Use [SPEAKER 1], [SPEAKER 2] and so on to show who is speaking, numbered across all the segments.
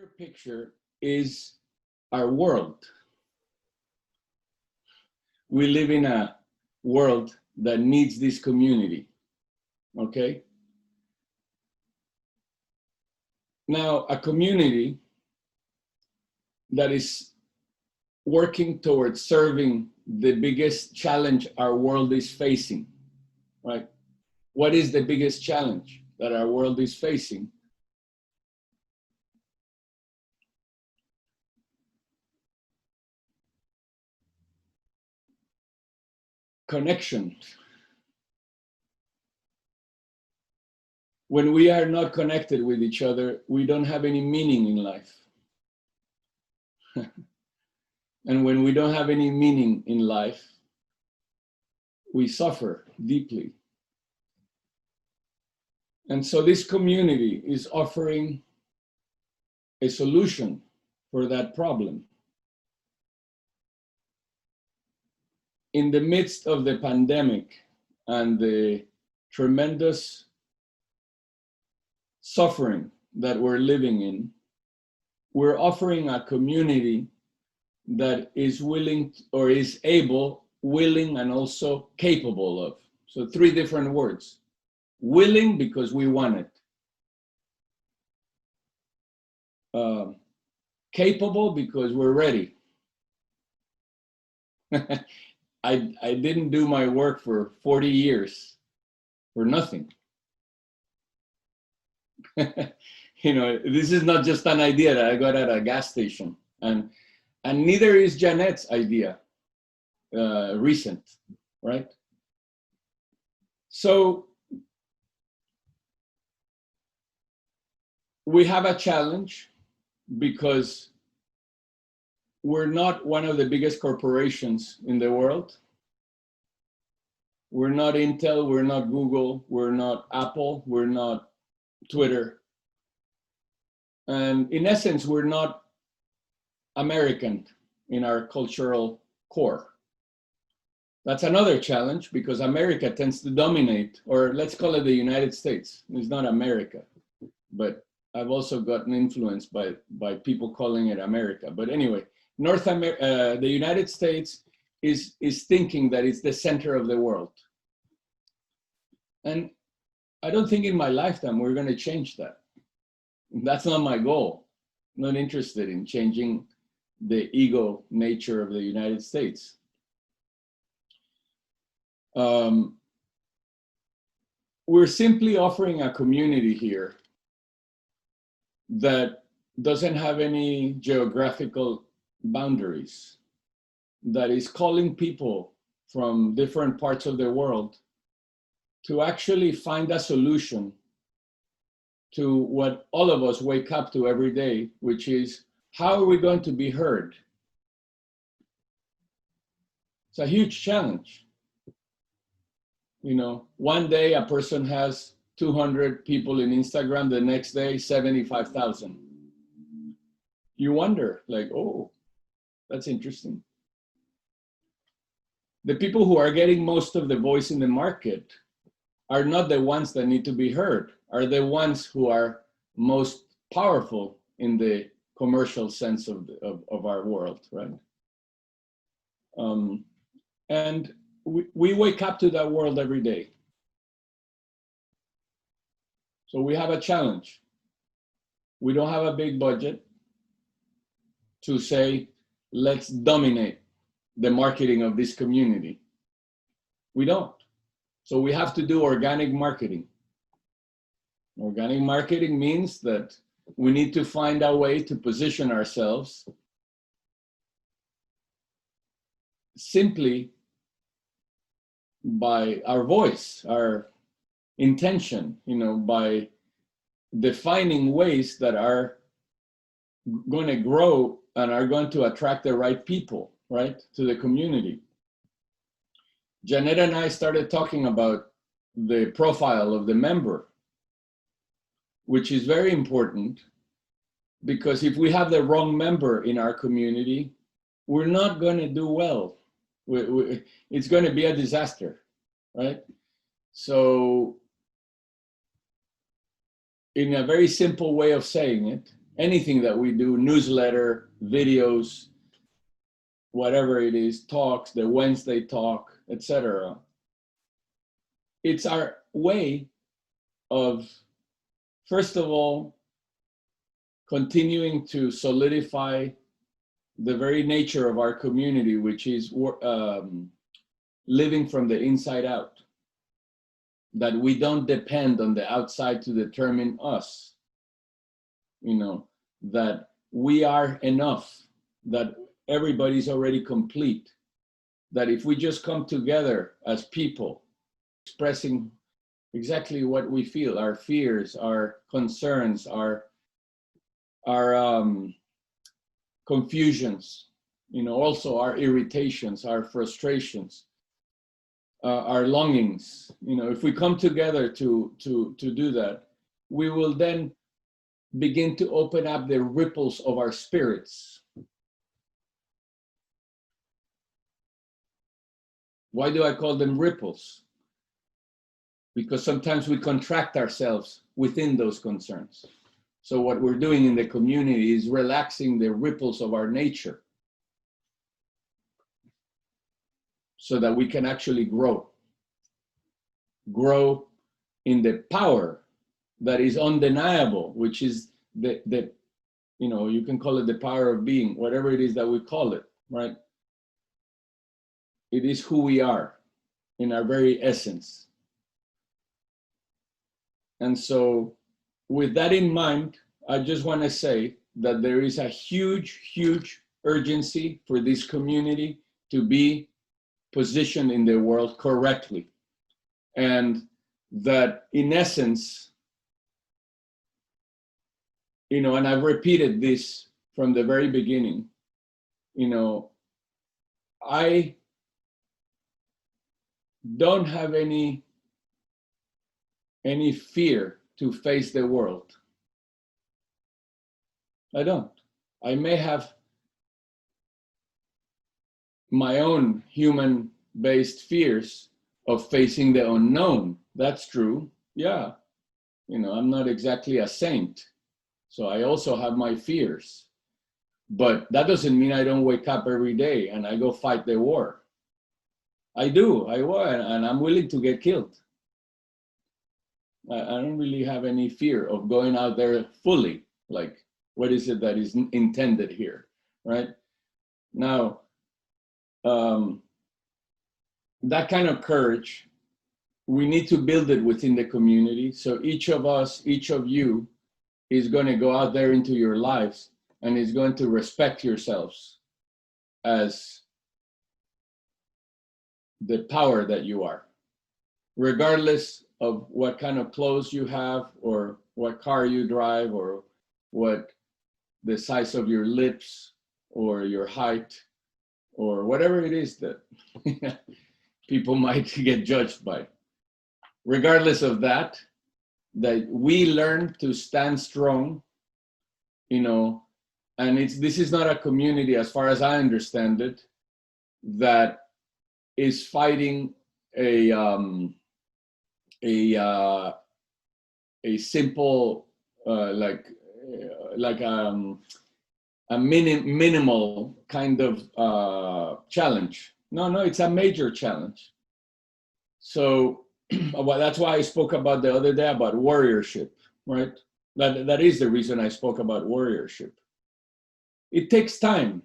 [SPEAKER 1] bigger picture is our world. We live in a world that needs this community, okay? Now, a community that is working towards serving the biggest challenge our world is facing, right? What is the biggest challenge that our world is facing? Connection. When we are not connected with each other, we don't have any meaning in life. And when we don't have any meaning in life, we suffer deeply. And so this community is offering a solution for that problem. In the midst of the pandemic and the tremendous suffering that we're living in, we're offering a community that is willing or is able, willing, and also capable of. So 3 different words. Willing because we want it. Capable because we're ready. I didn't do my work for 40 years for nothing. You know, this is not just an idea that I got at a gas station, and neither is Janet's idea, recent, right? So we have a challenge because we're not one of the biggest corporations in the world. We're not Intel, we're not Google, we're not Apple, we're not Twitter. And in essence, we're not American in our cultural core. That's another challenge because America tends to dominate, or let's call it the United States. It's not America, but I've also gotten influenced by people calling it America. But anyway, the United States is thinking that it's the center of the world. And I don't think in my lifetime we're going to change that. That's not my goal. I'm not interested in changing the ego nature of the United States. We're simply offering a community here that doesn't have any geographical boundaries, that is calling people from different parts of the world to actually find a solution to what all of us wake up to every day, which is, how are we going to be heard? It's a huge challenge. You know, one day a person has 200 people in Instagram, the next day 75,000. You wonder, like, oh, that's interesting. The people who are getting most of the voice in the market are not the ones that need to be heard, are the ones who are most powerful in the commercial sense of our world, right? And we wake up to that world every day. So we have a challenge. We don't have a big budget to say, let's dominate the marketing of this community. We don't. So we have to do organic marketing. Organic marketing means that we need to find a way to position ourselves simply by our voice, our intention, you know, by defining ways that are going to grow and are going to attract the right people, right, to the community. Janet and I started talking about the profile of the member, which is very important, because if we have the wrong member in our community, we're not going to do well. It's going to be a disaster, right? So in a very simple way of saying it, anything that we do, newsletter, videos, whatever it is, talks, the Wednesday talk, etc. It's our way of, first of all, continuing to solidify the very nature of our community, which is living from the inside out, that we don't depend on the outside to determine us, that we are enough, that everybody's already complete, that if we just come together as people, expressing exactly what we feel, our fears, our concerns, our confusions, also our irritations, our frustrations, our longings, if we come together to do that, we will then begin to open up the ripples of our spirits. Why do I call them ripples? Because sometimes we contract ourselves within those concerns. So what we're doing in the community is relaxing the ripples of our nature so that we can actually grow in the power that is undeniable, which is the you can call it the power of being, whatever it is that we call it, right? It is who we are in our very essence. And so with that in mind, I just want to say that there is a huge, huge urgency for this community to be positioned in the world correctly. And that in essence, and I've repeated this from the very beginning, I don't have any fear to face the world. I don't. I may have my own human-based fears of facing the unknown. That's true. Yeah. I'm not exactly a saint. So I also have my fears. But that doesn't mean I don't wake up every day and I go fight the war. I do. I will, and I'm willing to get killed. I don't really have any fear of going out there fully. Like, what is it that is intended here, right? Now, that kind of courage, we need to build it within the community. So each of us, each of you is going to go out there into your lives and is going to respect yourselves as the power that you are, regardless of what kind of clothes you have or what car you drive or what the size of your lips or your height or whatever it is that people might get judged by. Regardless of that we learn to stand strong, and this is not a community, as far as I understand it, that is fighting a simple a minimal kind of challenge. No, it's a major challenge. So well, that's why I spoke about the other day about warriorship, right? That is the reason I spoke about warriorship. It takes time.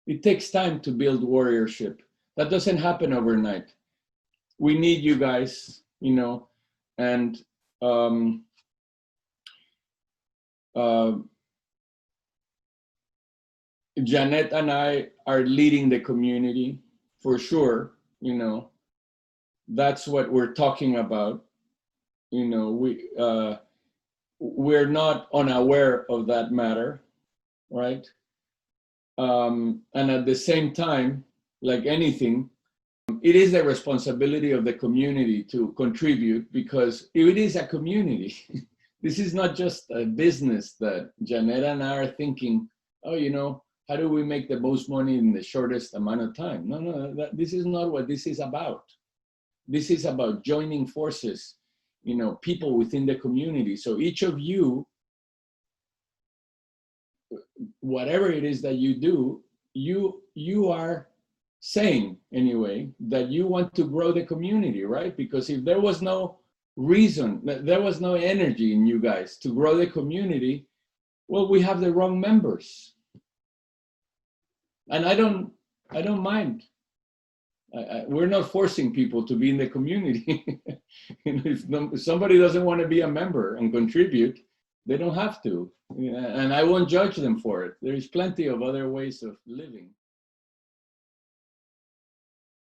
[SPEAKER 1] It takes time to build warriorship. That doesn't happen overnight. We need you guys, and Janet and I are leading the community for sure. That's what we're talking about. We're not unaware of that matter, right? And at the same time, like anything, it is the responsibility of the community to contribute, because it is a community. This is not just a business that Janet and I are thinking, oh, how do we make the most money in the shortest amount of time? No, this is not what this is about. This is about joining forces, people within the community. So each of you whatever it is that you do, you are saying anyway that you want to grow the community, right? Because if there was no reason, there was no energy in you guys to grow the community, well, we have the wrong members. And I don't mind. We're not forcing people to be in the community. If somebody doesn't want to be a member and contribute, they don't have to. And I won't judge them for it. There's plenty of other ways of living.